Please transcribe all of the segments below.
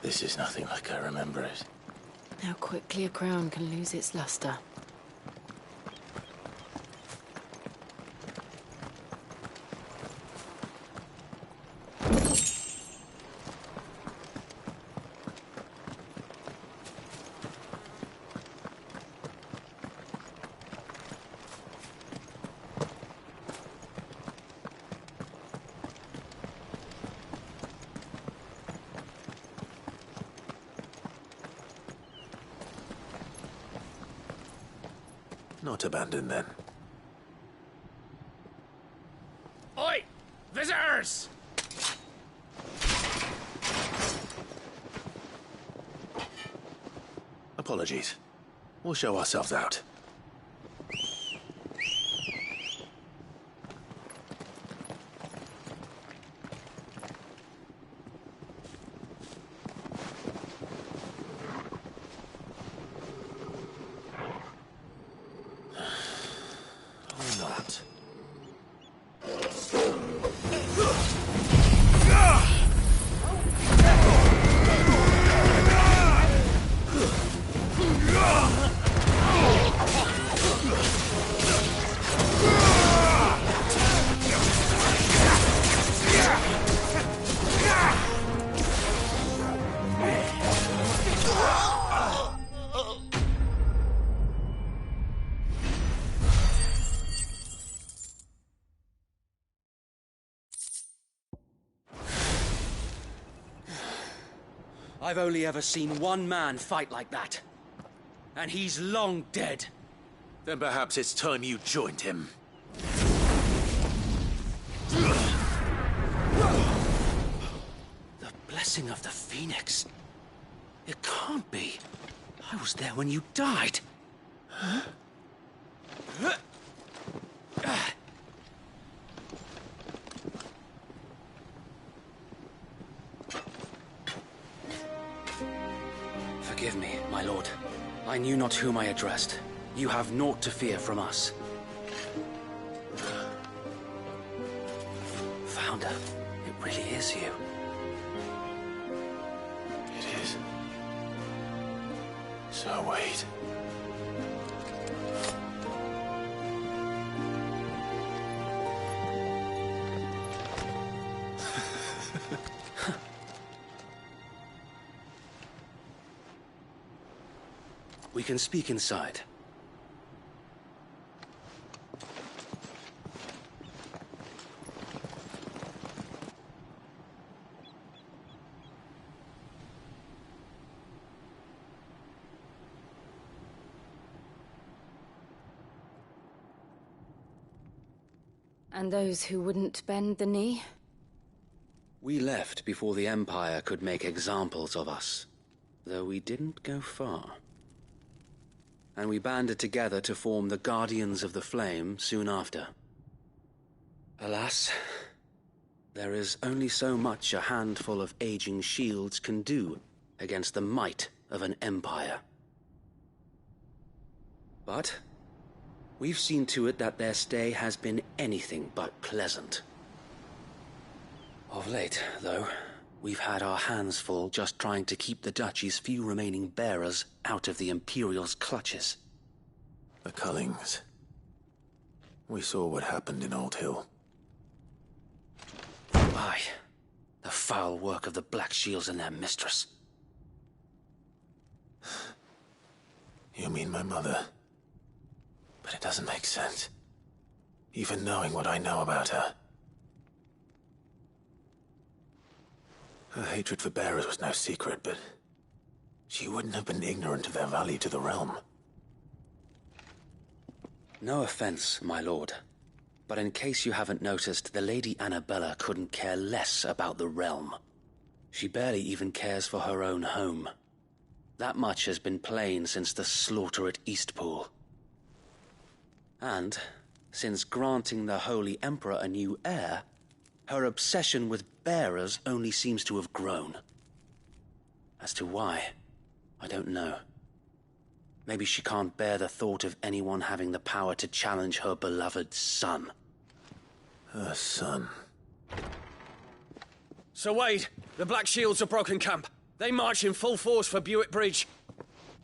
This is nothing like I remember it. How quickly a crown can lose its luster. Not abandoned, then. Oi! Visitors! Apologies. We'll show ourselves out. Or not. I've only ever seen one man fight like that. And he's long dead. Then perhaps it's time you joined him. The blessing of the Phoenix. It can't be. I was there when you died. Huh? Forgive me, my lord. I knew not whom I addressed. You have naught to fear from us. Founder, it really is you. It is. So wait. We can speak inside. And those who wouldn't bend the knee? We left before the Empire could make examples of us, though we didn't go far. And we banded together to form the Guardians of the Flame soon after. Alas, there is only so much a handful of aging shields can do against the might of an empire. But we've seen to it that their stay has been anything but pleasant. Of late, though, we've had our hands full just trying to keep the Duchy's few remaining bearers out of the Imperial's clutches. The Cullings. We saw what happened in Old Hill. Aye. The foul work of the Black Shields and their mistress. You mean my mother? But it doesn't make sense. Even knowing what I know about her. Her hatred for bearers was no secret, but she wouldn't have been ignorant of their value to the realm. No offense, my lord, but in case you haven't noticed, the Lady Annabella couldn't care less about the realm. She barely even cares for her own home. That much has been plain since the slaughter at Eastpool. And, since granting the Holy Emperor a new heir, her obsession with bearers only seems to have grown. As to why, I don't know. Maybe she can't bear the thought of anyone having the power to challenge her beloved son. Her son. Sir Wade, the Black Shields have broken camp. They march in full force for Buick Bridge.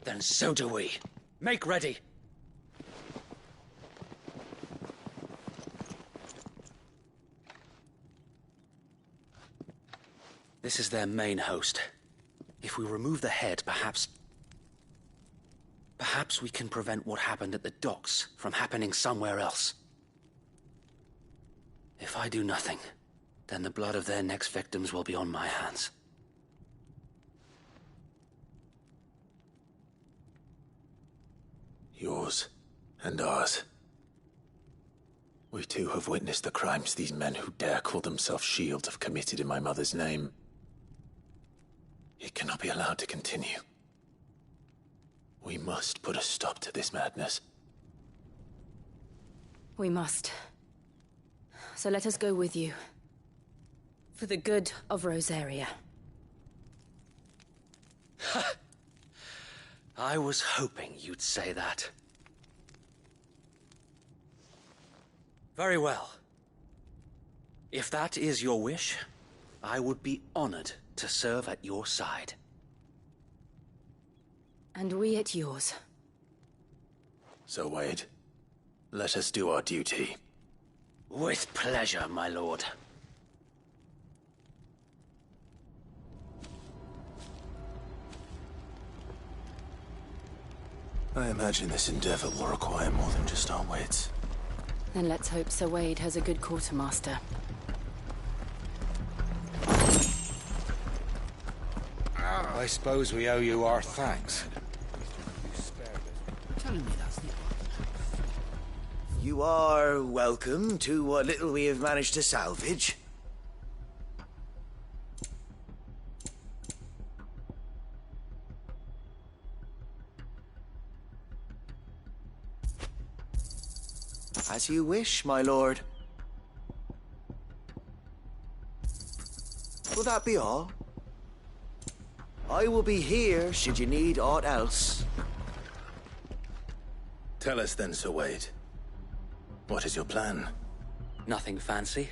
Then so do we. Make ready. This is their main host. If we remove the head, perhaps we can prevent what happened at the docks from happening somewhere else. If I do nothing, then the blood of their next victims will be on my hands. Yours and ours. We too have witnessed the crimes these men who dare call themselves Shield have committed in my mother's name. It cannot be allowed to continue. We must put a stop to this madness. We must. So let us go with you. For the good of Rosaria. I was hoping you'd say that. Very well. If that is your wish, I would be honored to serve at your side. And we at yours. So, Wade, let us do our duty. With pleasure, my lord. I imagine this endeavor will require more than just our wits. Then let's hope Sir Wade has a good quartermaster. I suppose we owe you our thanks. You are welcome to what little we have managed to salvage. As you wish, my lord. Will that be all? I will be here should you need aught else. Tell us then, Sir Wade. What is your plan? Nothing fancy.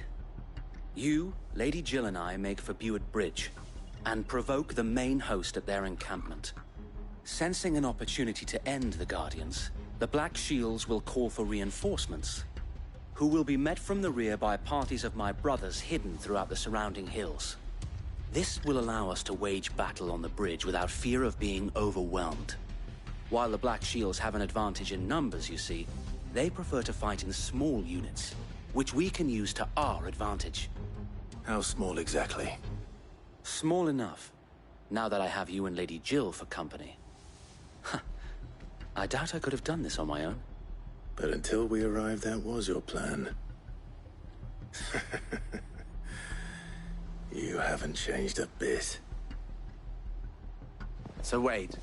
You, Lady Jill and I make for Buick Bridge, and provoke the main host at their encampment. Sensing an opportunity to end the Guardians, the Black Shields will call for reinforcements, who will be met from the rear by parties of my brothers hidden throughout the surrounding hills. This will allow us to wage battle on the bridge without fear of being overwhelmed. While the Black Shields have an advantage in numbers, you see, they prefer to fight in small units, which we can use to our advantage. How small exactly? Small enough, now that I have you and Lady Jill for company. I doubt I could have done this on my own. But until we arrived, that was your plan. You haven't changed a bit. Sir Wade,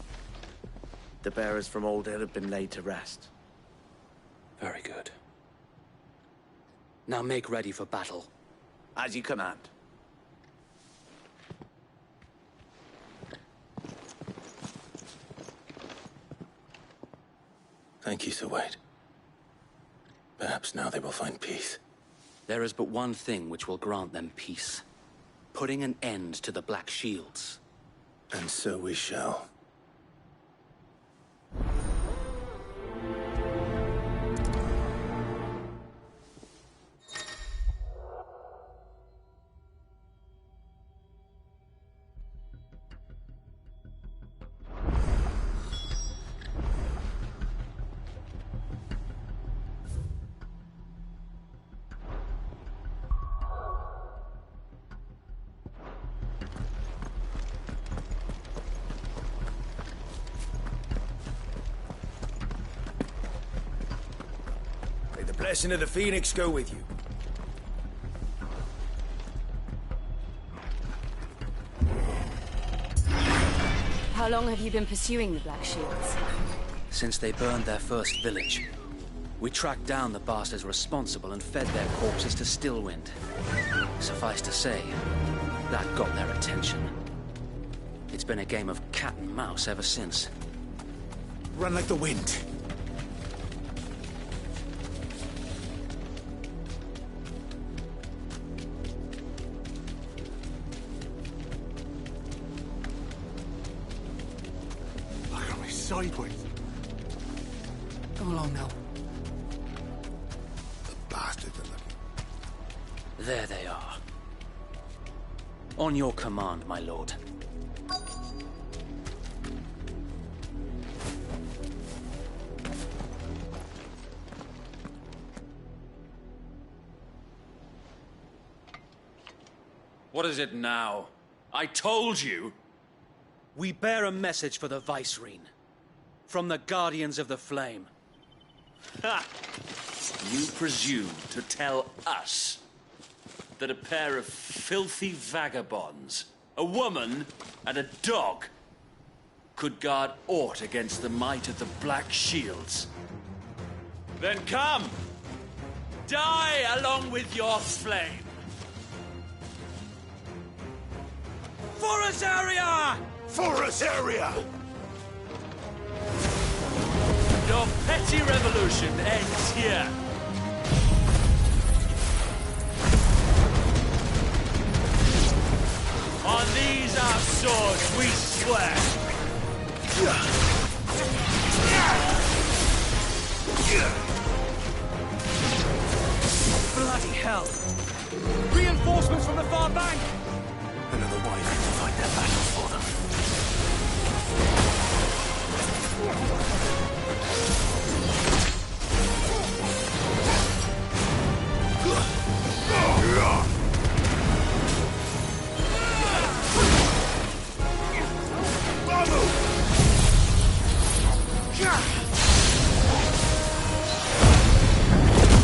the bearers from Old Hill have been laid to rest. Very good. Now make ready for battle. As you command. Thank you, Sir Wade. Perhaps now they will find peace. There is but one thing which will grant them peace. Putting an end to the Black Shields. And so we shall. May the blessing of the Phoenix go with you. How long have you been pursuing the Black Shields? Since they burned their first village. We tracked down the bastards responsible and fed their corpses to Stillwind. Suffice to say, that got their attention. It's been a game of cat and mouse ever since. Run like the wind. sideways. Come along now. The bastards are looking. There they are. On your command, my lord. What is it now? I told you! We bear a message for the Vicereine. From the Guardians of the Flame. Ha! You presume to tell us that a pair of filthy vagabonds, a woman and a dog, could guard aught against the might of the Black Shields? Then come! Die along with your flame! For us area! For us area! Your petty revolution ends here. On these our swords we swear. Bloody hell! Reinforcements from the far bank! Another way to fight their battle for them.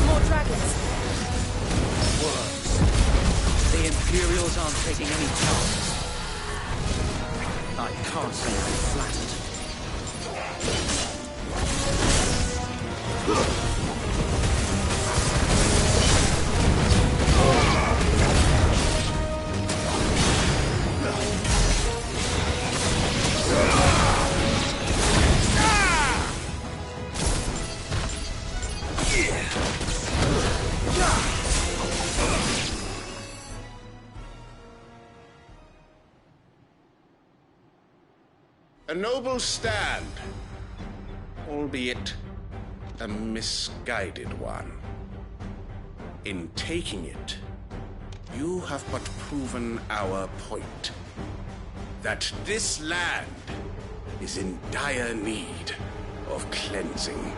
More dragons. Worms. The Imperials aren't taking any chances. I can't say I'm flattered. A noble stand, albeit a misguided one. In taking it, you have but proven our point. That this land is in dire need of cleansing.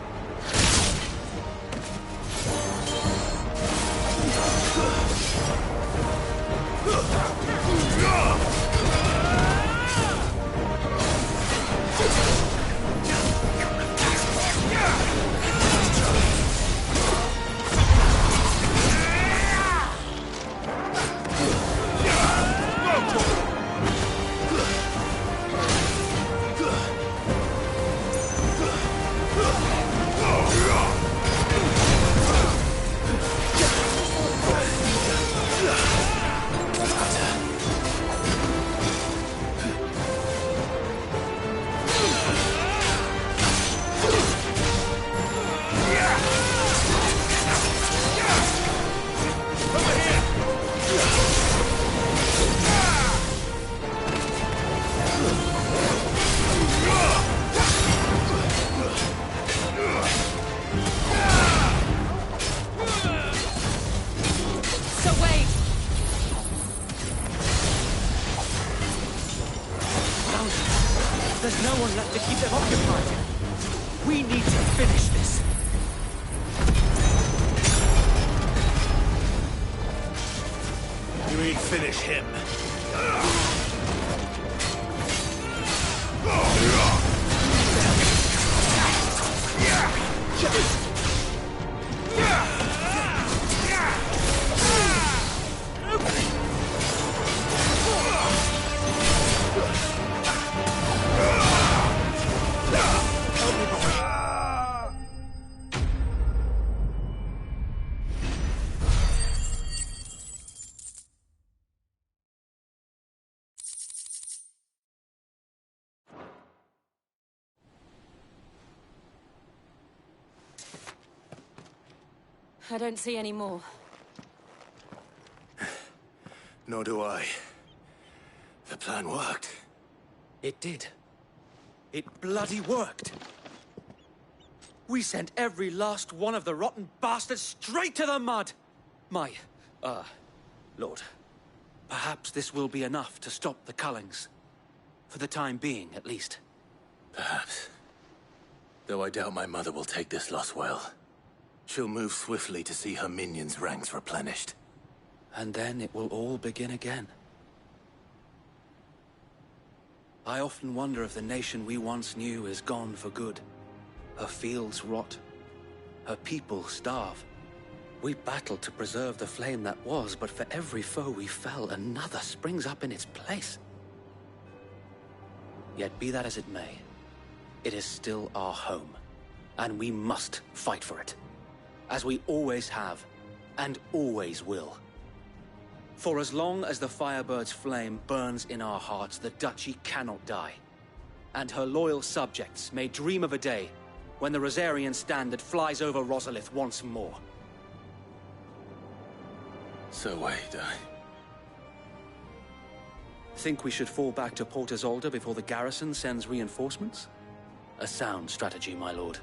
There's no one left to keep them occupied. We need to finish this. You mean finish him? I don't see any more. Nor do I. The plan worked. It did. It bloody worked! We sent every last one of the rotten bastards straight to the mud! Lord, perhaps this will be enough to stop the Cullings. For the time being, at least. Perhaps. Though I doubt my mother will take this loss well. She'll move swiftly to see her minions' ranks replenished. And then it will all begin again. I often wonder if the nation we once knew is gone for good. Her fields rot. Her people starve. We battled to preserve the flame that was, but for every foe we fell, another springs up in its place. Yet be that as it may, it is still our home, and we must fight for it, as we always have, and always will. For as long as the Firebird's flame burns in our hearts, the Duchy cannot die, and her loyal subjects may dream of a day when the Rosarian standard flies over Rosalith once more. So wait, Think we should fall back to Port Isolde before the garrison sends reinforcements? A sound strategy, my lord.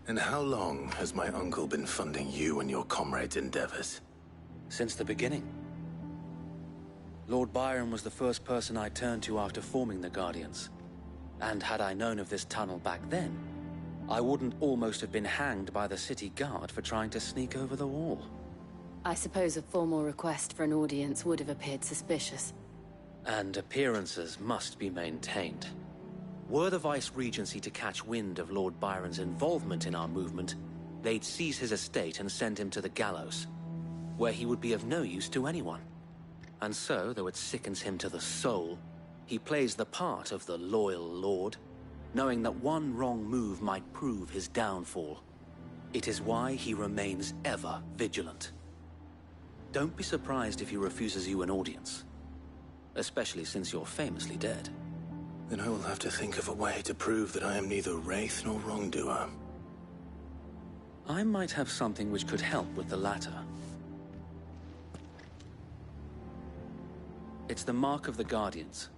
And how long has my uncle been funding you and your comrades' endeavors? Since the beginning. Lord Byron was the first person I turned to after forming the Guardians. And had I known of this tunnel back then, I wouldn't almost have been hanged by the city guard for trying to sneak over the wall. I suppose a formal request for an audience would have appeared suspicious. And appearances must be maintained. Were the Vice-Regency to catch wind of Lord Byron's involvement in our movement, they'd seize his estate and send him to the gallows, where he would be of no use to anyone. And so, though it sickens him to the soul, he plays the part of the loyal lord, knowing that one wrong move might prove his downfall. It is why he remains ever vigilant. Don't be surprised if he refuses you an audience, especially since you're famously dead. Then I will have to think of a way to prove that I am neither wraith nor wrongdoer. I might have something which could help with the latter. It's the mark of the Guardians.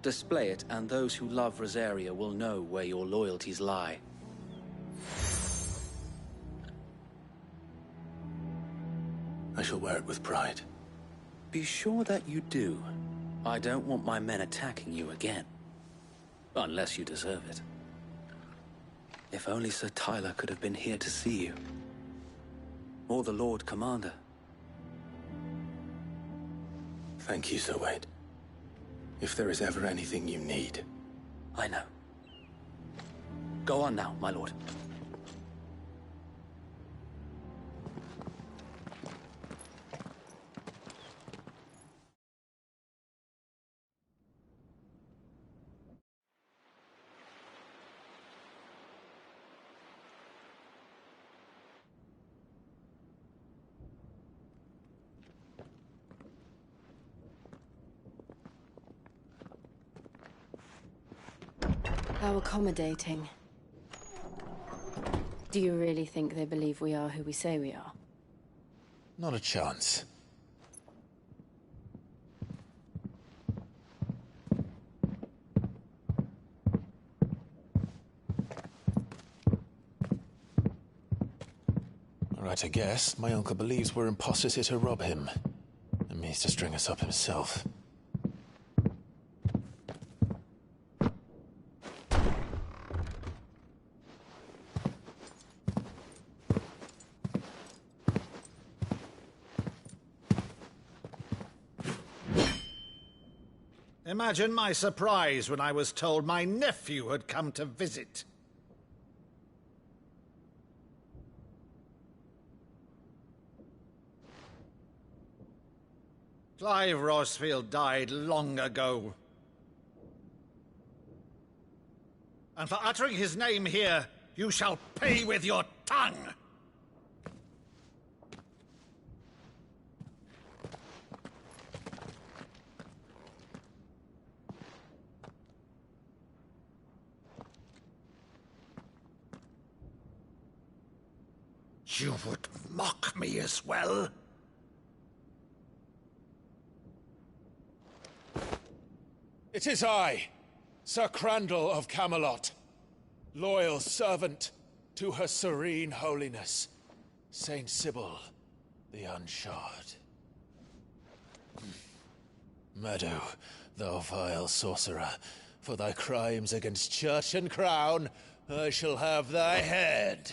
Display it, and those who love Rosaria will know where your loyalties lie. I shall wear it with pride. Be sure that you do. I don't want my men attacking you again. Unless you deserve it. If only Sir Tyler could have been here to see you. Or the Lord Commander. Thank you, Sir Wade. If there is ever anything you need. I know. Go on now, my lord. How accommodating. Do you really think they believe we are who we say we are? Not a chance. Right to guess, my uncle believes we're imposters here to rob him, and means to string us up himself. Imagine my surprise when I was told my nephew had come to visit. Clive Rosfield died long ago. And for uttering his name here, you shall pay with your tongue! You would mock me as well? It is I, Sir Crandall of Camelot, loyal servant to Her Serene Holiness, Saint Sybil the Unshod. Meadow, thou vile sorcerer, for thy crimes against church and crown, I shall have thy head.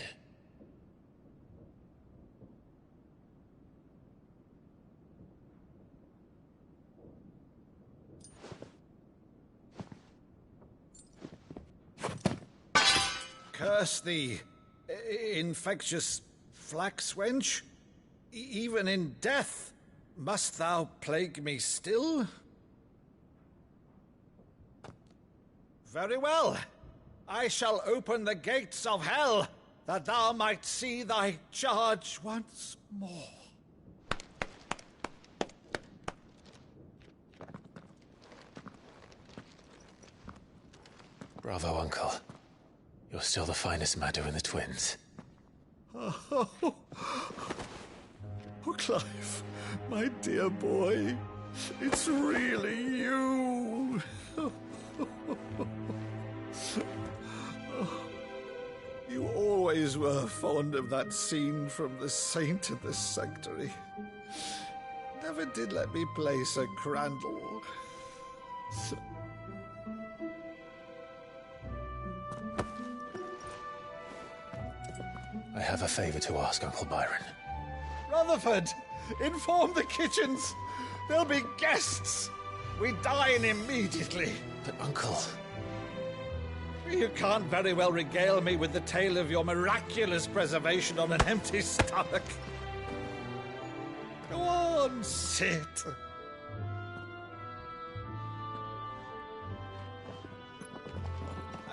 Curse thee, infectious flax wench. Even in death, must thou plague me still? Very well. I shall open the gates of hell, that thou might see thy charge once more. Bravo, Uncle. You're still the finest Meadow in the twins. Oh, Clive, my dear boy, it's really you. You always were fond of that scene from The Saint of the Sanctuary. Never did let me play Sir Crandall. I have a favor to ask, Uncle Byron. Rutherford, inform the kitchens. There'll be guests. We dine immediately. But, Uncle... You can't very well regale me with the tale of your miraculous preservation on an empty stomach. Go on, sit.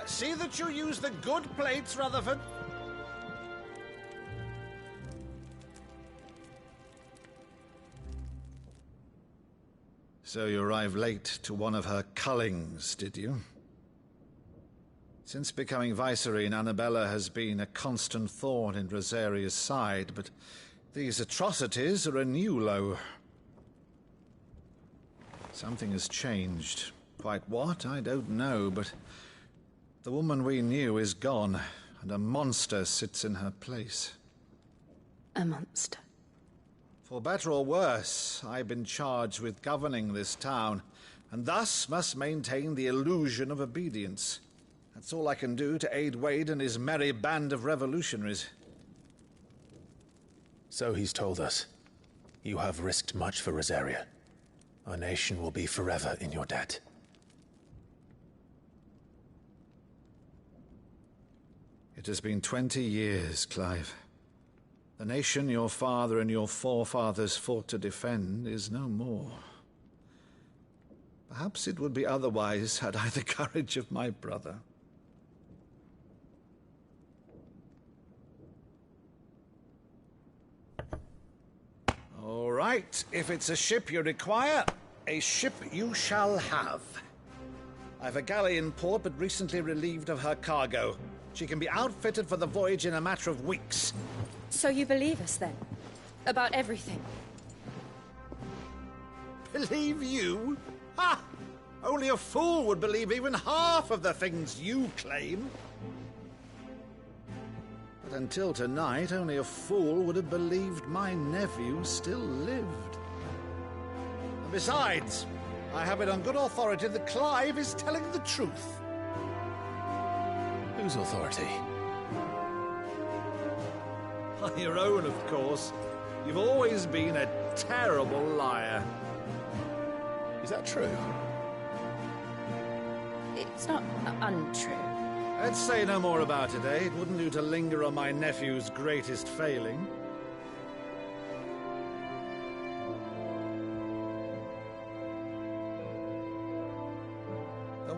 See that you use the good plates, Rutherford. So you arrived late to one of her cullings, did you? Since becoming Vicereine, Annabella has been a constant thorn in Rosaria's side, but these atrocities are a new low. Something has changed. Quite what, I don't know, but the woman we knew is gone, and a monster sits in her place. A monster? For better or worse, I've been charged with governing this town, and thus must maintain the illusion of obedience. That's all I can do to aid Wade and his merry band of revolutionaries. So he's told us. You have risked much for Rosaria. Our nation will be forever in your debt. It has been 20 years, Clive. The nation your father and your forefathers fought to defend is no more. Perhaps it would be otherwise had I the courage of my brother. All right, if it's a ship you require, a ship you shall have. I've a galley in port, but recently relieved of her cargo. She can be outfitted for the voyage in a matter of weeks. So you believe us, then? About everything? Believe you? Ha! Only a fool would believe even half of the things you claim. But until tonight, only a fool would have believed my nephew still lived. And besides, I have it on good authority that Clive is telling the truth. Whose authority? On your own, of course. You've always been a terrible liar. Is that true? It's not untrue. Let's say no more about it, eh? It wouldn't do to linger on my nephew's greatest failing.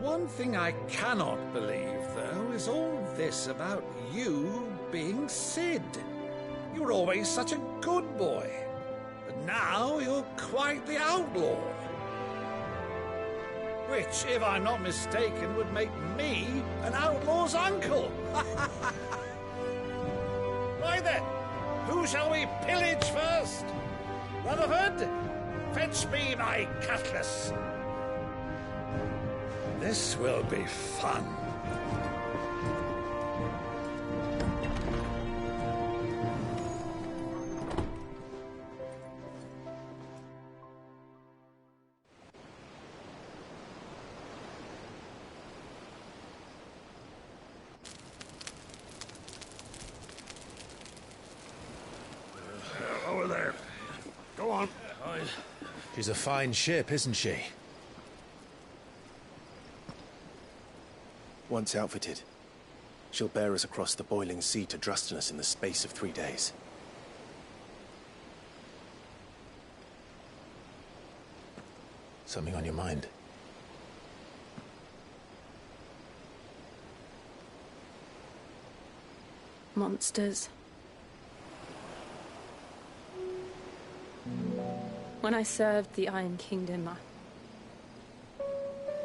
one thing I cannot believe, though, is all this about you being Sid. You were always such a good boy, but now you're quite the outlaw. Which, if I'm not mistaken, would make me an outlaw's uncle. Right then, who shall we pillage first? Rutherford, fetch me my cutlass. This will be fun. Over there. Go on. She's a fine ship, isn't she? Once outfitted, she'll bear us across the boiling sea to Drustinus in the space of 3 days. Something on your mind? Monsters. When I served the Iron Kingdom,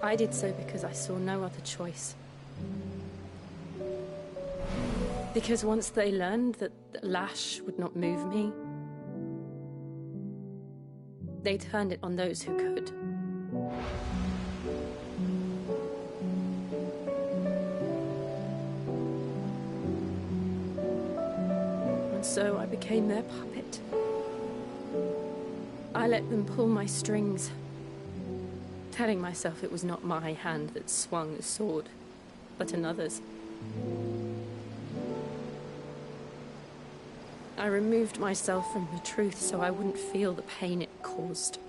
I did so because I saw no other choice. Because once they learned that the lash would not move me, they turned it on those who could. And so I became their puppet. I let them pull my strings, telling myself it was not my hand that swung the sword, but another's. I removed myself from the truth so I wouldn't feel the pain it caused.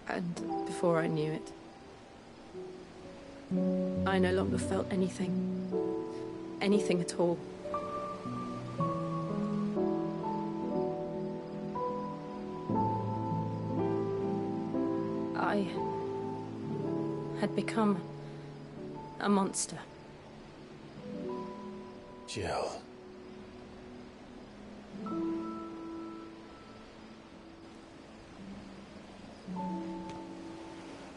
And before I knew it, I no longer felt anything. Anything at all. I had become a monster. Jill.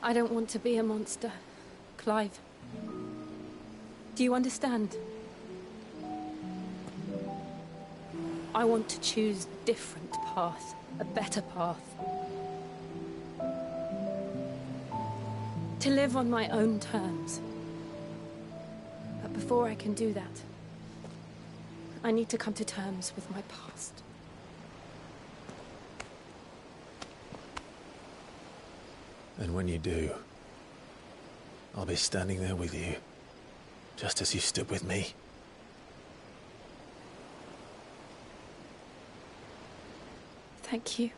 I don't want to be a monster, Clive. Do you understand? I want to choose a different path, a better path. To live on my own terms. But before I can do that, I need to come to terms with my past. And when you do, I'll be standing there with you, just as you stood with me. Thank you,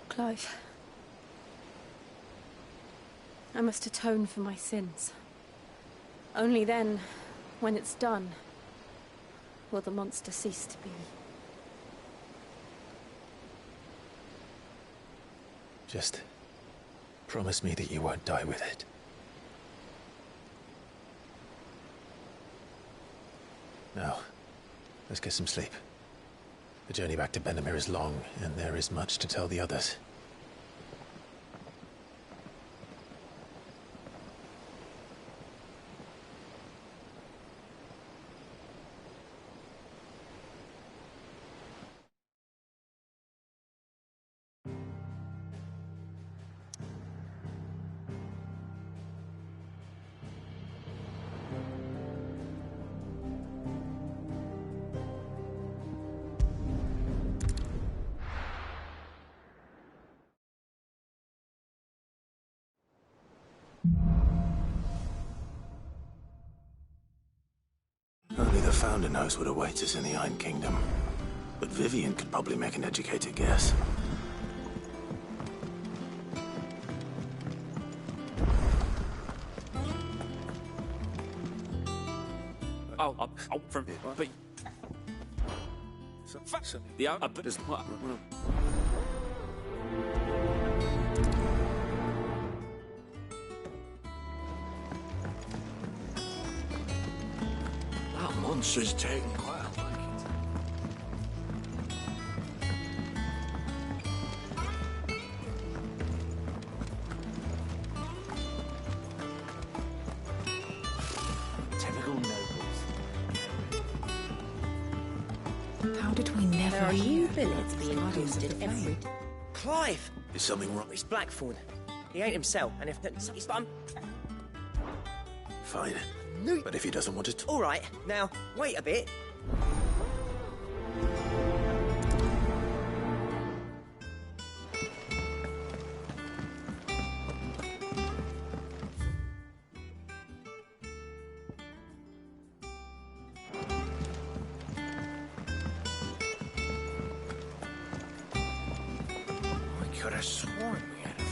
Clive. I must atone for my sins. Only then, when it's done, will the monster cease to be. Just promise me that you won't die with it. Now, let's get some sleep. The journey back to Benamir is long, and there is much to tell the others. Only the Founder knows what awaits us in the Iron Kingdom. But Vivian could probably make an educated guess. From... But... The... This is taking a while. Typical nobles. How did we never There are hear? new billets being posted every... Clive! Is something wrong? It's Blackthorn. He ain't himself, and if he's Fine. No. But if he doesn't want to talk... All right, now, wait a bit. I could have sworn we had a